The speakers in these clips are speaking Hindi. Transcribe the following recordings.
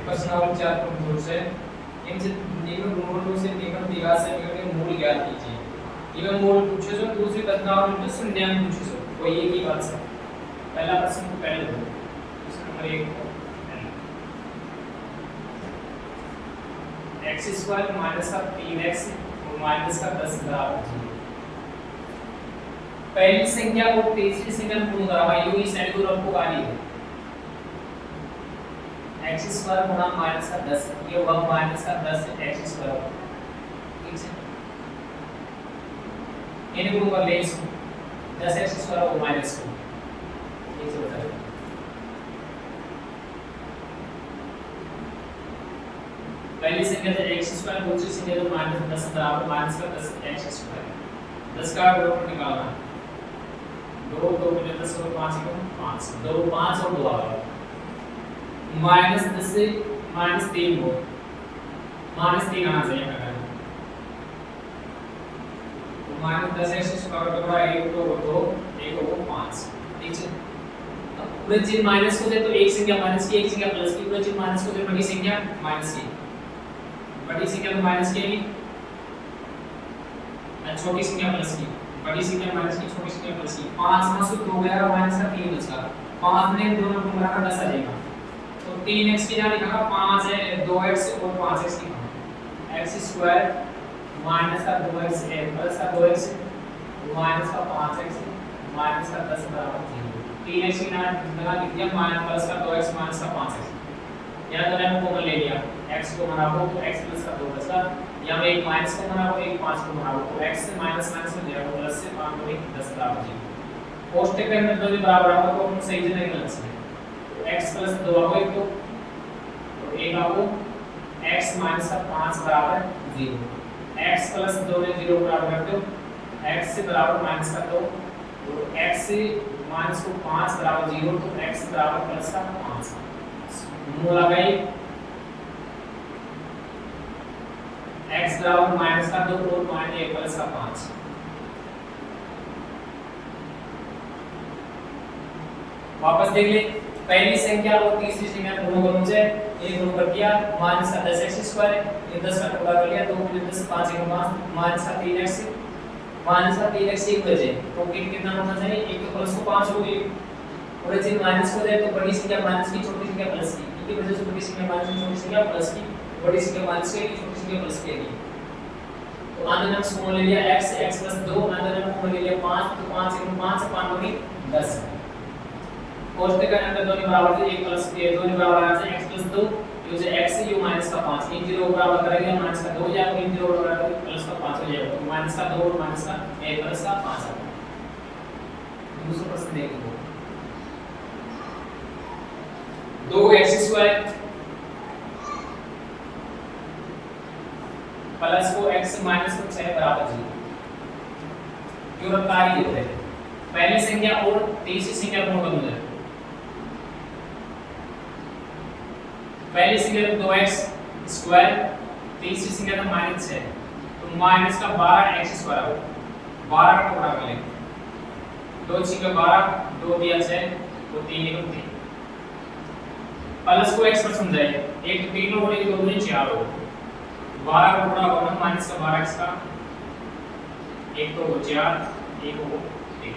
प्रश्न नंबर 4 प्रमुख रूप से इनसे निम्न गुणों से निम्न दिगा समीकरण के मूल ज्ञात कीजिए। इवन मूल पूछे जो दूसरी प्रश्नावली में संज्ञान पूछे जो कोई एक ही बात से पहला प्रश्न को पहले दो प्रश्न नंबर 1 x² माइनस का 3x और माइनस का 10 बराबर 0। पहली संख्या को तीसरी संख्या में गुणा करा यूं ही साइन को रखो गाली है x² गुणा माइनस का 10 ये होगा माइनस का 10 x²। ठीक है इन्हें गुण कर ले इसको 10x² और माइनस को ये से बता दो। पहली संख्या है x² दूसरी संख्या है माइनस 10 बराबर माइनस का 10x²। 10 का गुणनफल निकालना 2 2 में 10 और 5 को 5 2 5 और 2 आ गया माइनस 10 से माइनस 3 हो माइनस 3 आना चाहिए अगर तो माइनस 10x² टुकड़ा 1 को 2 1 को 5। ठीक है अब पूरे चिन्ह माइनस को दे तो एक संख्या माइनस की एक संख्या प्लस की पूरे चिन्ह माइनस को दे बड़ी संख्या माइनस की बड़ी संख्या तो माइनस की है छोटी संख्या प्लस की बड़ी संख्या माइनस की छोटी संख्या प्लस की 5 में से 2 गया माइनस का 3 बचा 5 ने दोनों को मिलाकर 10 आ जाएगा तो 3x की जगह लिखा 5 है 2x और 5x लिखा x² माइनस का 2x है प्लस का 2x माइनस का 5x माइनस का 10 बराबर 0। 3x की जगह लिख दिया माइनस प्लस का 2x माइनस का 5x यहां तो मैंने कॉमन ले लिया x को बना दो तो x प्लस का 2 बचा यहां में एक माइनस को बना दो एक 5 को बना दो तो x से माइनस माइनस हो जाएगा प्लस से 5 को 10 बराबर 0। कोष्टक के अंदर दोनों बराबर होगा तो हम सही जगह निकल सकते हैं x प्लस 2 आओ एक तो एक आओ x माइनस का 5 बराबर 0 x प्लस 2 में 0 बराबर कर दो x से बराबर माइनस का 2 तो x से माइनस को 5 बराबर 0 तो x बराबर प्लस का 5 मूल आ गई x बराबर माइनस का 2 और माइनस 1 प्लस का 5। वापस देख ले पहली संख्या और तीसरी संख्या दोनों को मुझे एक गुण कर दिया माइनस का 10x² ये 10 का टुकड़ा कर लिया 2 में 10 5 1 5 माइनस का 3x एक बचे तो कितना होना चाहिए एक तो प्लस को 5 हो गई पूरे चिन्ह माइनस हो जाए तो बड़ी संख्या माइनस की छोटी संख्या प्लस की इनकी वजह से बड़ी संख्या माइनस की छोटी संख्या प्लस की बड़ी संख्या माइनस की छोटी संख्या प्लस की तो अंदर हम कॉमन ले लिया x 2 अंदर हम कॉमन ले लिया 5 तो 5 1 5 5 होगी 10 कोष्टक के अंदर दोनों बराबर थे 1 प्लस के दोनों बराबर आ जाए x 2 ये जो x है ये माइनस का 5 इन 0 बराबर करेंगे माइनस का 2 हो जाएगा इन 0 बराबर करेंगे प्लस का 5 हो जाएगा तो माइनस का 2 और माइनस का 1 प्लस का 5 आ गया। दूसरा प्रश्न देखो 2x² प्लस को x माइनस को 6 बराबर 0 क्यों रखा है ये पहली संख्या और तीसरी संख्या को गुणा करो पहली संख्या 2x² तीसरी संख्या का माइनस है तो माइनस का 12x² आओ 12 का टुकड़ा कर लेंगे 2 6 12 2 दिया 6 तो 3 1 3 प्लस को x पर समझाइए एक तो 3 होने की 2 दूनी 4 हो 12 का टुकड़ा होगा माइनस का 12x का एक तो 4 एक हो 3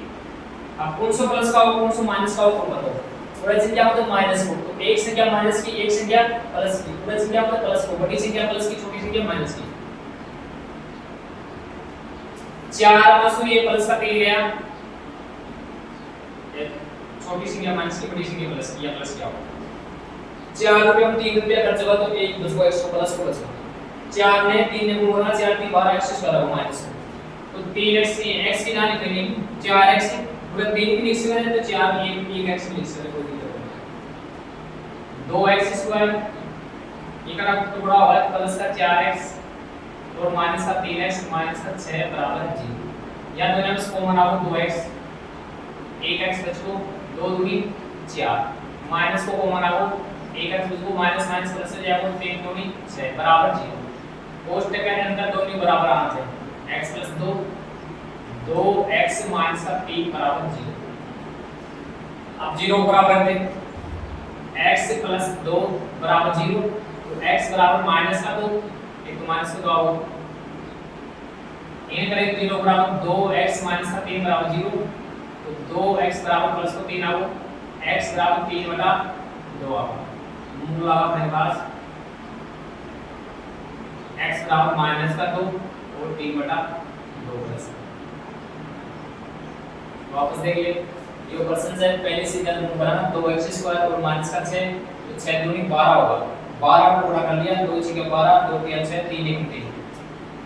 अब कौन सा प्लस का हो कौन सा माइनस का हो कौन बताओ पूरा संख्या हो तो माइनस को तो एक संख्या माइनस की एक संख्या प्लस की पूरा संख्या हो तो प्लस को बड़ी संख्या प्लस की छोटी संख्या माइनस की 4 मासु ये प्लस का 3 गया छोटी संख्या माइनस की बड़ी संख्या प्लस की या प्लस क्या हो 4 रुपए हम 3 रुपया खर्च होगा तो 1 10 को x को प्लस को बचेगा 4 ने 3 ने गुणा करना 4 3 12x होगा माइनस तो 3x x की ना लिखेंगे 4x पूरा 3 भी लिख सकते हैं तो 4 1x भी लिख सकते हैं कोई दिक्कत नहीं 2x² ये का टुकड़ा होगा प्लस का 4x और माइनस का 3x माइनस का 6 बराबर 0 या दोनों में कॉमन आओ 2x 1x बचो 2 दूनी 4 माइनस को कॉमन आओ 1x बचो माइनस माइनस प्लस से जाएगा 3 दूनी 6 बराबर 0 कोष्टक के अंदर दोनों बराबर आते हैं x + 2 2x माइनस का 3 बराबर 0 अब 0 बराबर दे x + 2 बराबर 0 तो x बराबर माइनस का 2, एक तो माइनस का 2 आओ, ये करेंगे 0 बराबर 2x माइनस का 3 बराबर 0, तो 2x बराबर प्लस को 3 आओ, x बराबर 3 बटा 2 आओ, मूल लगा अपने पास x बराबर माइनस का 2 और 3 बटा 2 प्लस। वापस देखिए ये क्वेश्चन है पहले से का मूल बनाना 2x स्क्वायर और माइनस का 6, तो 6 दूनी 12 होगा, 12 को गुणा कर लिया, 2 6 के 12, 2 3 6, 3 1 3,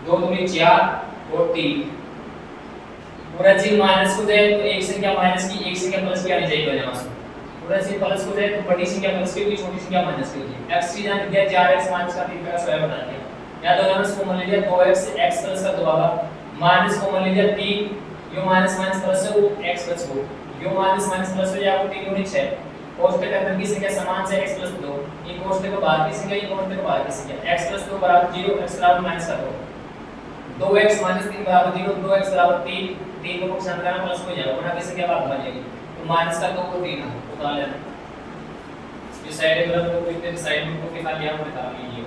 2 दूनी 4 और 3 पूरा चीज माइनस को जाए तो एक संख्या माइनस की एक संख्या प्लस की आनी चाहिए वजह से, पूरा चीज प्लस को जाए तो बड़ी संख्या प्लस की होगी, छोटी संख्या माइनस की होगी। x की जान दिया 4x माइनस का 3 का स्क्वायर बना दिया, या तो माइनस को मान लिया 2x x प्लस का 2 आगा, माइनस को मान लिया 3, यो माइनस माइनस प्लस है वो x प्लस हो, यो माइनस माइनस प्लस हो जाएगा 3 गुणित 6, कोष्ठक के अंदर की संख्या समान से x प्लस 2, ये कोष्ठक के बाहर की संख्या, ये कोष्ठक के बाहर की संख्या, x प्लस 2 बराबर 0, x बराबर माइनस का 2, 2x माइनस 3 बराबर 0, 2x बराबर 3, 3 को पक्ष अंतराल प्लस हो जाएगा, गुणा की संख्या बाहर बन जाएगी, तो माइनस का 2 और 3 उतार लेना, ये साइड है बराबर को इतने साइड में को निकाल लिया और निकाल लीजिए।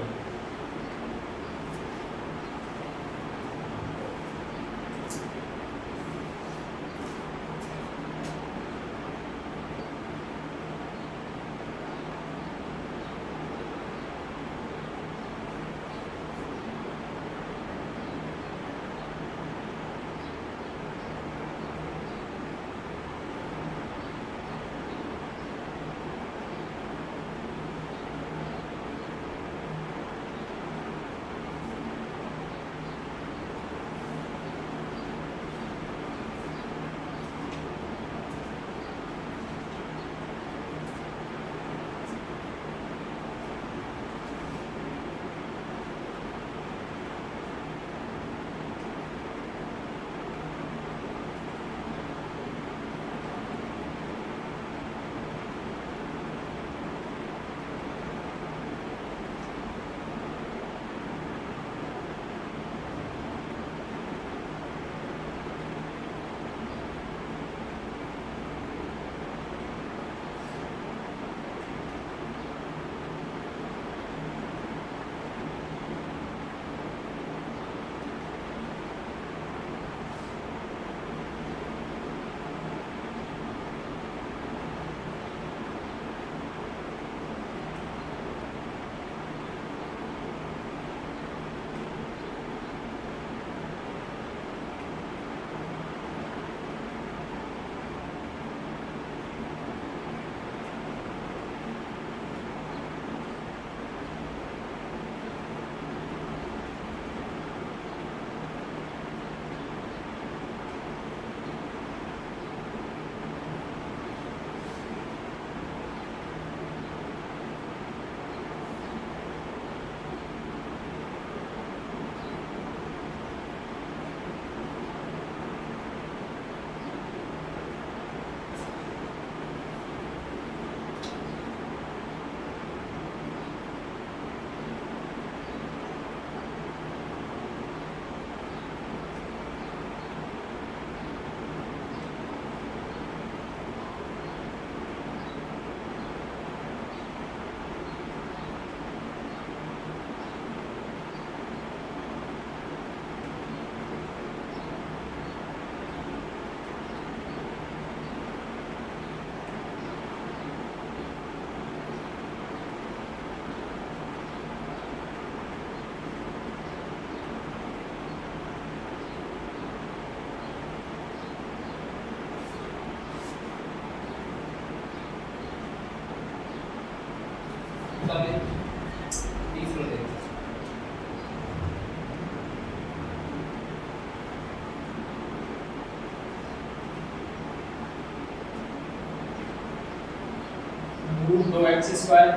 रूट 2x स्क्वायर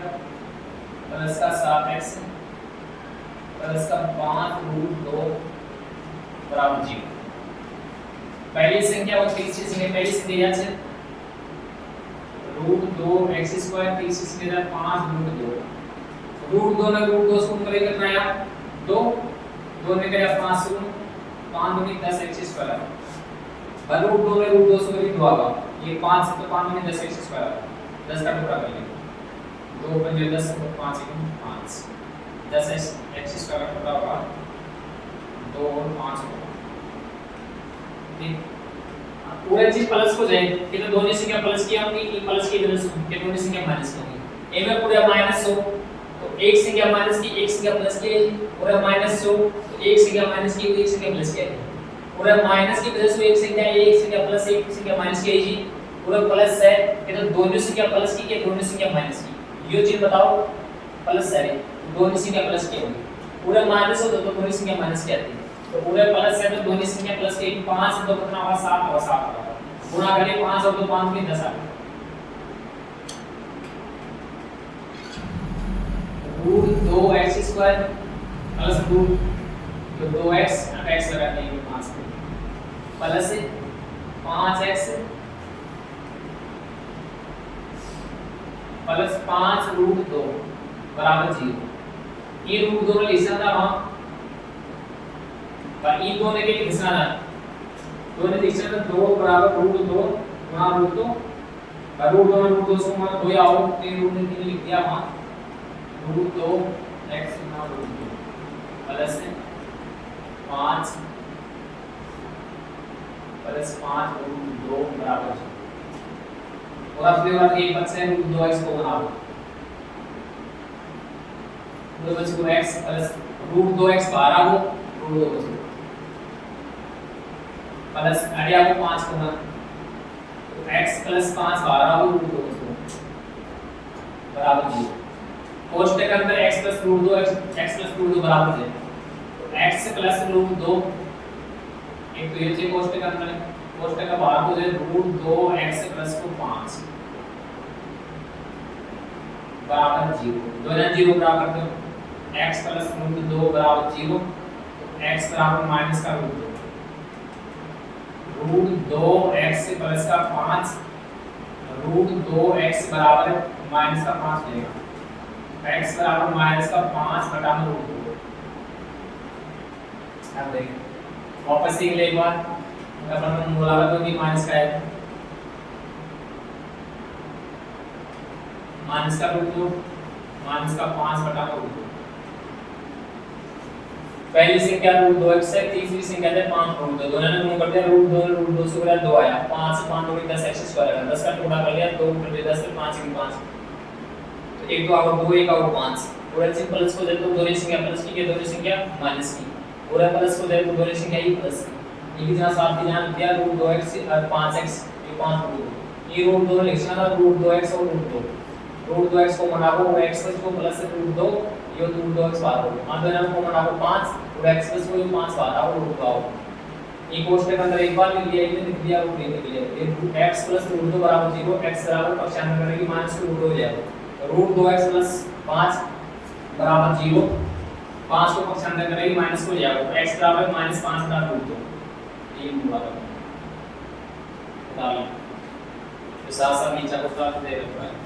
प्लस का 7x प्लस का 5 रूट 2 बराबर 0। पहली संख्या और तीसरी संख्या पहली से दिया है रूट 2x स्क्वायर, तीसरी संख्या 5 रूट 2। रूट 2 में रूट 2 शून्य करेंगे कितना आया 2, 2 में क्या 5 शून्य, 5 दूनी 10x स्क्वायर। और रूट 2 में रूट 2 शून्य 2 आएगा, ये 5 से तो 5 दूनी 10x स्क्वायर, 10 का टुकड़ा करेंगे 2 पंजे 10 और 5 1 5। 10 एक्स स्क्वायर का टुकड़ा होगा 2 और 5 होगा। ठीक, पूरे चीज प्लस हो जाए कि तो दोनों संख्या प्लस की होंगी, ये प्लस की इधर से के दोनों संख्या माइनस होंगी। ए में पूरा माइनस हो तो एक संख्या माइनस की एक संख्या प्लस की, पूरा माइनस हो तो एक संख्या माइनस की एक संख्या प्लस की, पूरा माइनस की वजह से एक संख्या प्लस एक संख्या माइनस की है, पूरा प्लस है कि तो दोनों संख्या प्लस की के दोनों संख्या माइनस की, ये चीज बताओ प्लस है दोनों संख्या प्लस की होगी। पूरा माइनस हो तो दोनों संख्या माइनस की आती है, तो पूरे प्लस है तो दोनों संख्या प्लस की 5 तो कितना होगा 7 होगा, 7 होगा गुणा करें 5 और 2 5 के 10 आ गए root 2x square plus root तो 2x x लगाते हैं 5 पे प्लस 5x प्लस 5 रूट 2 बराबर 0। ये रूट 2 ने लिखा था वहां पर इन दोनों के लिखना था, दोनों लिखना था 2 बराबर रूट 2 गुणा रूट 2 और रूट 2 में रूट 2 से गुणा 2 आओ 3 रूट ने 3 लिख दिया वहां रूट 2 x गुणा रूट 2 प्लस 5 प्लस 5 रूट 2 बराबर और अब फिर एक बच्चे रूट 2x को बनाओ रूट 2 को x प्लस रूट 2x बाहर आओ रूट 2 बचो प्लस अरे आपको 5 को ना तो x प्लस 5 बाहर आओ रूट 2 बचो बराबर 0। कोष्टक के अंदर x plus root 2 x plus root 2 बराबर 0 तो x प्लस रूट 2 एक तो ये चीज कोष्टक के अंदर कोष्टक का बाहर हो जाए रूट 2 x प्लस 5 बराबर 0, दोनों 0 बराबर करते हो x प्लस रूट 2 बराबर 0 तो x बराबर माइनस का रूट 2 रूट 2 x प्लस का 5 रूट 2 x बराबर माइनस का 5 देगा x बराबर माइनस का 5 बटा रूट 2। अब देखें वापस से एक बार अपन बोला तो कि माइनस का है माइनस का रूट 2 माइनस का 5 बटा रूट 2। पहली संख्या रूट 2x है, तीसरी संख्या है 5 रूट 2, दोनों ने गुणा कर दिया रूट 2 से बड़ा 2 आया 5 से 5 होगी 10x स्क्वायर आएगा 10 का टुकड़ा कर लिया 2 कर दिया 10 से 5 की 5 तो एक तो और 2 एक और 5 पूरा चीज प्लस को दे तो दोनों संख्या प्लस की के दोनों संख्या माइनस की पूरा प्लस को दे तो दोनों संख्या ही प्लस की ये कितना साथ ध्यान दिया रूट 2x और 5x ये 5 रूट 2 ये रूट 2 लिखना था रूट 2x और रूट 2x को मनाओ x को प्लस रूट 2 ये रूट 2x बाहर हो मान दो ना को मनाओ 5 और x प्लस को 5 बाहर आओ रूट 2 आओ ये कोष्टक के अंदर एक बार लिख दिया ये लिख दिया रूट लिख दिया ये x प्लस रूट 2 बराबर 0 x बराबर पक्षांतर करने की माइनस रूट हो जाएगा रूट 2x प्लस 5 बराबर 0 5 को पक्षांतर करेंगे माइनस हो जाएगा तो x बराबर माइनस 5 बटा रूट 2 ये बराबर डाल तो साथ साथ नीचे को साथ दे रखा है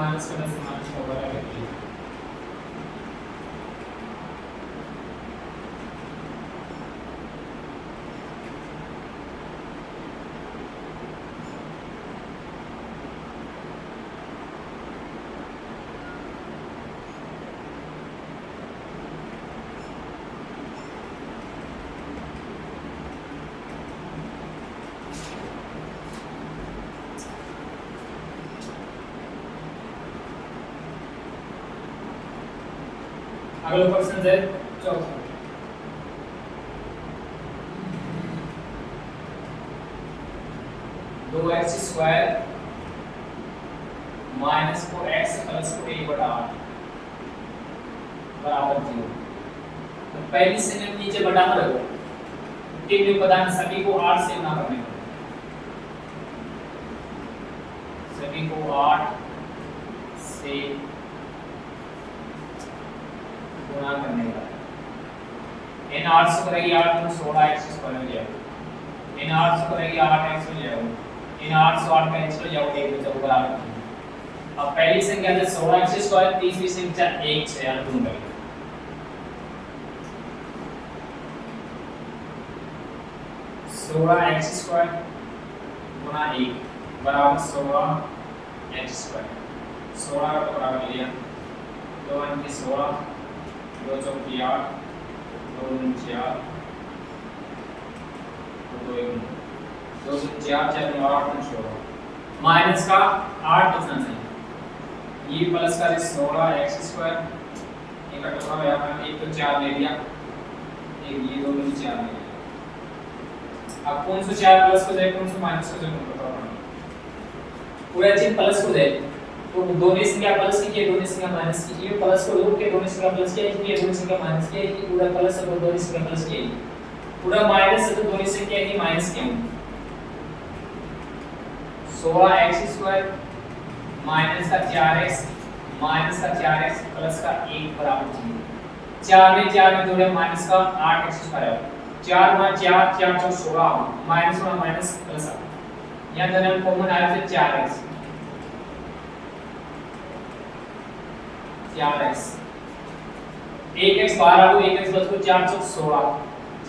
माइनस का 10 माइनस का बड़ा है। अगला क्वेश्चन है चौथा। दो x square minus 4x plus 4a बटा 8 बराबर 0। तो पहली से नीचे बटा कर रखो, तीन भी पता नहीं, सभी को 8 से गुना करने को, सभी को 8 से गुना करने का। इन 8 से करेगी 8 तो 16x स्क्वायर हो जाएगा। इन 8 से करेगी 8x हो जाएगा। इन 8 से 8 कैंसिल हो जाएगा, 1 बचा बराबर। अब पहली संख्या है 16x स्क्वायर, तीसरी संख्या 1 से यानी गुण करेंगे। 16x स्क्वायर गुना 1 बराबर 16x स्क्वायर। 16 का बराबर लिया 2 अंक 16, 2 चौकी 8, 2 दूनी 4, 2 1 2 4 4 8 16 माइनस का 8 बचना चाहिए। ये प्लस का 16x स्क्वायर, एक का टुकड़ा यहाँ पर एक तो 4 ले लिया, एक ये 2 दूनी 4 ले लिया। अब कौन सा 4 प्लस हो जाए, कौन सा माइनस हो जाए, पता नहीं। पूरा चीज प्लस हो जाए तो दोनों संख्या प्लस की, दोनों संख्या माइनस की। ये प्लस को लोग के दोनों संख्या प्लस की, ये दोनों संख्या माइनस की, ये पूरा प्लस है तो दोनों संख्या प्लस की, पूरा माइनस है तो दोनों संख्या ही माइनस की। 16x स्क्वायर माइनस का 4x माइनस का 4x प्लस का 1 बराबर 0। 4 में 4 में जोड़े माइनस का 8x स्क्वायर, 4 में 4 4 4 16 माइनस में माइनस प्लस आ, यहां दोनों कॉमन आया तो 4x 4x 1x बाहर आ गया, 1x बच गया 4 4 16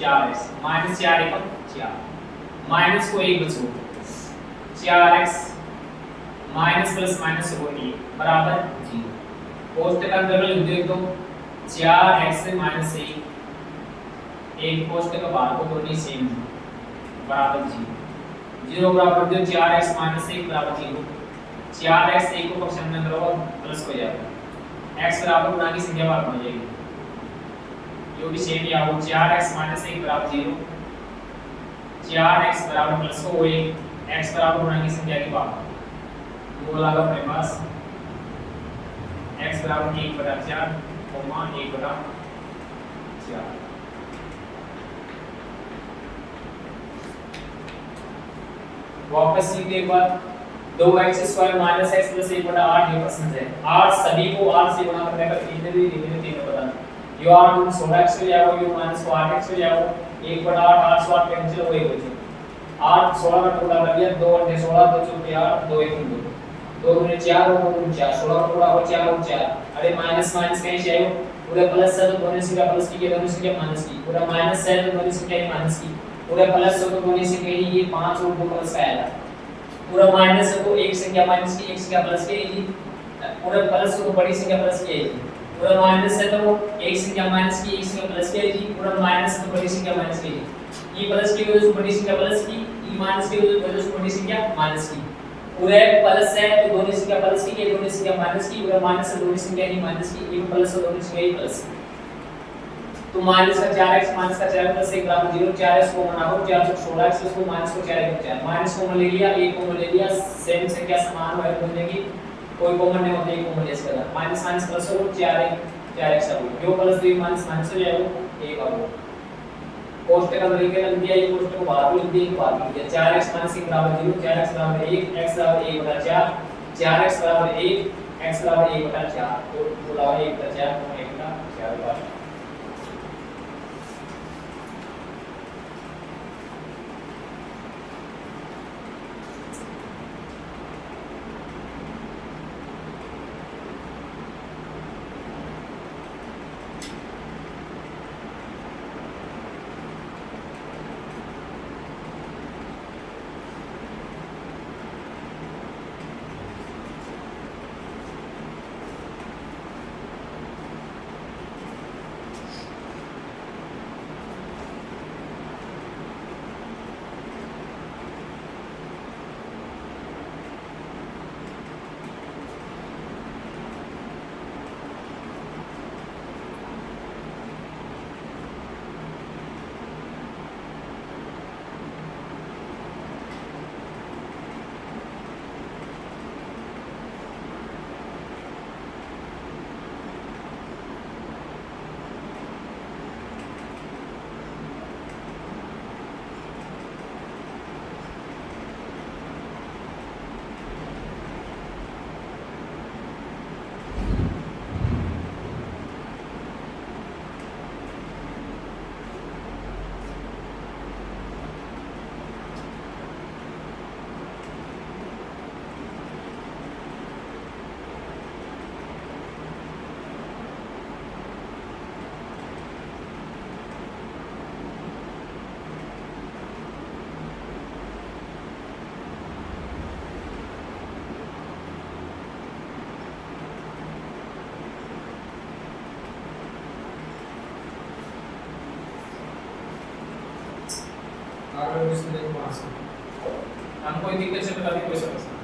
4x माइनस 4 1 4 माइनस को 1 बचो 4x माइनस प्लस माइनस हो 1 बराबर 0। कोष्टक का अंदर लिख दो तो 4x माइनस 1 एक कोष्टक का बाहर को दोनों सेम बराबर 0 0 बराबर दो 4x माइनस 1 बराबर 0। 4x 1 को पक्ष में अंदर होगा प्लस हो जाएगा, x बराबर गुणा की संख्या बाहर हो जाएगी, जो भी सेम या वो 4x माइनस 1 बराबर 0, 4x बराबर प्लस को 1, x बराबर गुणा की संख्या की बात वो लगा अपने पास x बराबर 1 बटा 4 कोमा 1 बटा 4। वापस सीखने के बाद 2x square minus x plus 1 बटा 8 ये प्रश्न है। 8 सभी को 8 से गुणा करने का कितने भी लिखने तीनों पता नहीं, यो 8 16x हो जाएगा, यो माइनस को 8x हो जाएगा, 1 बटा 8 8 से 8 कैंसिल हो गई, 8 16 का टुकड़ा कर दिया, 2 अंडे 16 2 चौके 8 2 1 2 2 गुने 4 और 2 गुने 4 16 का टुकड़ा और 4 और 4। अरे माइनस माइनस कहीं से आयो, पूरा प्लस है तो दोनों संख्या प्लस की, दोनों संख्या माइनस की, पूरा माइनस है तो दोनों संख्या माइनस की, पूरा प्लस है तो दोनों संख्या ये 5 और 2 प्लस का आएगा, पूरा माइनस है तो एक संख्या माइनस की एक संख्या प्लस की, पूरा प्लस है तो बड़ी संख्या प्लस की, पूरा माइनस है तो एक संख्या माइनस की एक संख्या प्लस की, पूरा माइनस है तो बड़ी संख्या माइनस की, ये प्लस की वजह से बड़ी संख्या प्लस की, ये माइनस की वजह से बड़ी संख्या माइनस की, पूरा प्लस है तो दोनों संख्या प्लस की, दोनों संख्या माइनस की, पूरा माइनस है दोनों संख्या ही माइनस की, ये प्लस है दोनों संख्या ही प्लस। तो माइनस का 4x माइनस का 4 प्लस 1 बराबर 0, 4x को मना करो 4 से 16x उसको माइनस को 4 1 4 माइनस कॉमन ले लिया, 1 कॉमन ले लिया, सेम संख्या समान है बोलने की कोई कॉमन नहीं होता, 1 कॉमन ले सकता, माइनस माइनस प्लस हो 4 1 4x हो, जो प्लस 2 माइनस माइनस हो जाएगा 1 आ गया। कोष्टक का अंदर के लिख दिया, ये कोष्टक को बाहर लिख दिया, बाहर लिख दिया, 4x माइनस 1 बराबर 0, 4x बराबर 1, x बराबर 1 बटा 4, 4x बराबर 1, x बराबर 1 बटा 4, तो बोला 1 बटा 4 1 बटा 4 बराबर। आगे दूसरे देखो वहां से हम कोई दिक्कत से बता दी कोई समस्या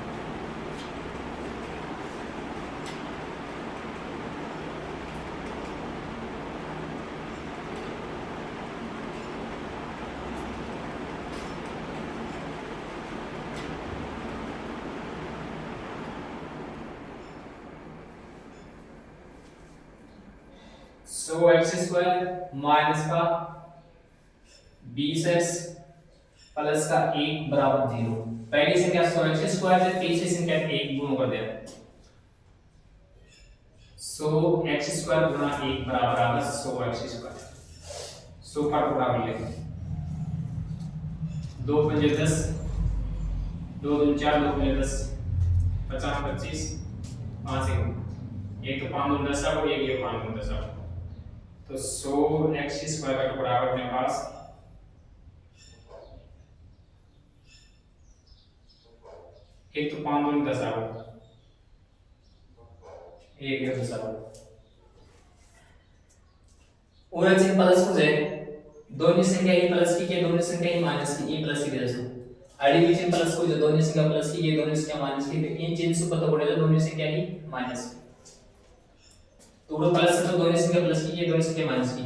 सो एक्स स्क्वायर माइनस का 20x प्लस का 1 बराबर 0। पहली संख्या 100x स्क्वायर है, तीसरी संख्या 1 गुणा कर दिया। 100x स्क्वायर गुणा 1 बराबर आ गया 100x स्क्वायर। 100 का टुकड़ा कर लेते हैं। 2 पंजे 10, 2 दूनी 4, 2 पंजे 10, 50 25, 5 एक तो 5 दूनी 10 आ गया, एक ये 5 दूनी 10 आ गया। तो 100x स्क्वायर का टुकड़ा है अपने पास एक तो 5 दूनी 10 आ गया, एक ये 10 आ गया। और अच्छे प्लस हो जाए दोनों संख्या ही प्लस की के दोनों संख्या ही माइनस की ए प्लस की वजह से एडिशन प्लस को जो दोनों संख्या प्लस की ये दोनों संख्या माइनस की, तो इन चिन्ह से पता पड़ेगा दोनों संख्या ही माइनस की। तो वो प्लस है तो दोनों संख्या प्लस की, ये दोनों संख्या माइनस की,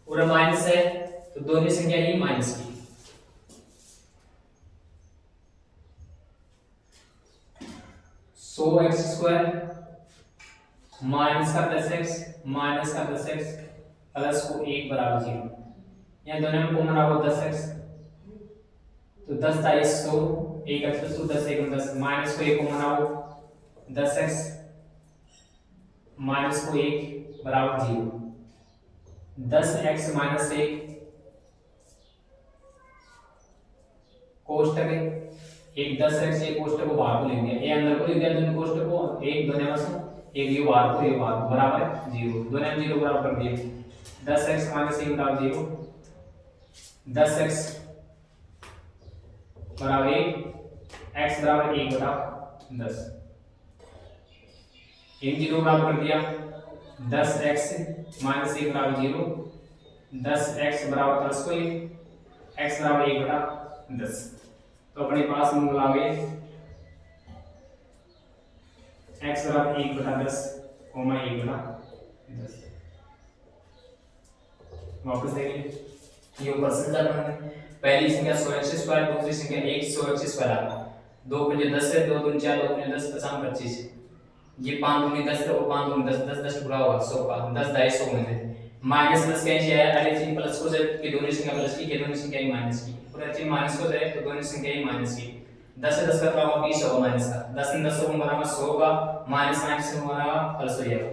और माइनस है तो दोनों संख्या ही माइनस की। सो एक्स स्क्वायर माइनस का 10x माइनस का 10x प्लस को 1 बराबर 0। यहाँ दोनों में कॉमन आओ 10x, तो 10 था 100, 1x प्लस 10 1 10 माइनस को 1 कॉमन आओ 10x माइनस को 1 बराबर 0। 10x माइनस 1 कोष्टक है, एक 10x एक कोष्टक को बाहर को लिख दिया, ये अंदर को लिख दिया दोनों कोष्टक को, एक दोनों में से एक ये बाहर को ये बाहर को बराबर 0, दोनों में 0 बराबर कर दिया। 10x माइनस 1 बराबर 0, 10x बराबर 1, x बराबर 1 बटा 10, इन 0 बराबर कर दिया। 10x माइनस 1 बराबर 0, 10x बराबर प्लस को 1, x बराबर 1 बटा 10। तो अपने पास मूल आ गए x बराबर 1 बटा 10 कोमा 1 बटा 10। वापस देखिए ये ऊपर से चल रहा है, पहली संख्या 100x स्क्वायर, दूसरी संख्या 100x स्क्वायर आ गया। 2 पंजे 10 है, 2 दूनी 4, 2 पंजे 10, 50 25, ये 5 दूनी 10 है और 5 दूनी 10, 10 10 पूरा हुआ 100 का 10 250 में थे। माइनस प्लस कैसे है, एडिशन प्लस को से कि दोनों संख्या प्लस की, के दोनों संख्या ही माइनस की, और एडिशन माइनस को से तो दोनों संख्या ही माइनस की। 10 से 10 का बराबर 20 होगा माइनस का, 10 से 10 को बराबर 100 का, माइनस माइनस से बराबर प्लस हो जाएगा।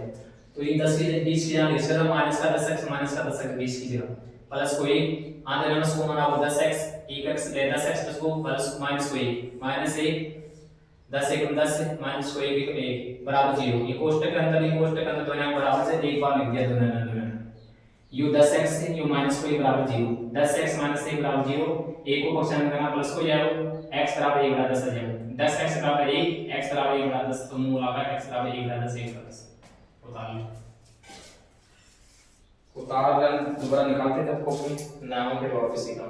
तो ये 10 की 20 की जगह लिख सकते माइनस का 10x माइनस का 10x 20 की जगह प्लस को 1 आधे में 100 बराबर 10x 1x 10x प्लस को प्लस माइनस को 1 माइनस 1 10 1 10 माइनस को 1 1 बराबर 0। ये कोष्टक के अंदर, ये कोष्टक के अंदर दोनों बराबर से एक बार लिख दिया दोनों में u 10x u माइनस को 1 बराबर 0, 10x माइनस 1 बराबर 0, 1 को पक्ष में करना प्लस को जाएगा x बराबर 1 बटा 10 आ जाएगा। 10x बराबर 1 x बराबर 1 बटा 10, तो मूल आ गया x बराबर 1 बटा 10 1 बटा 10। उतार दोबारा निकालते तब कॉपी नामों के वापस सीखा।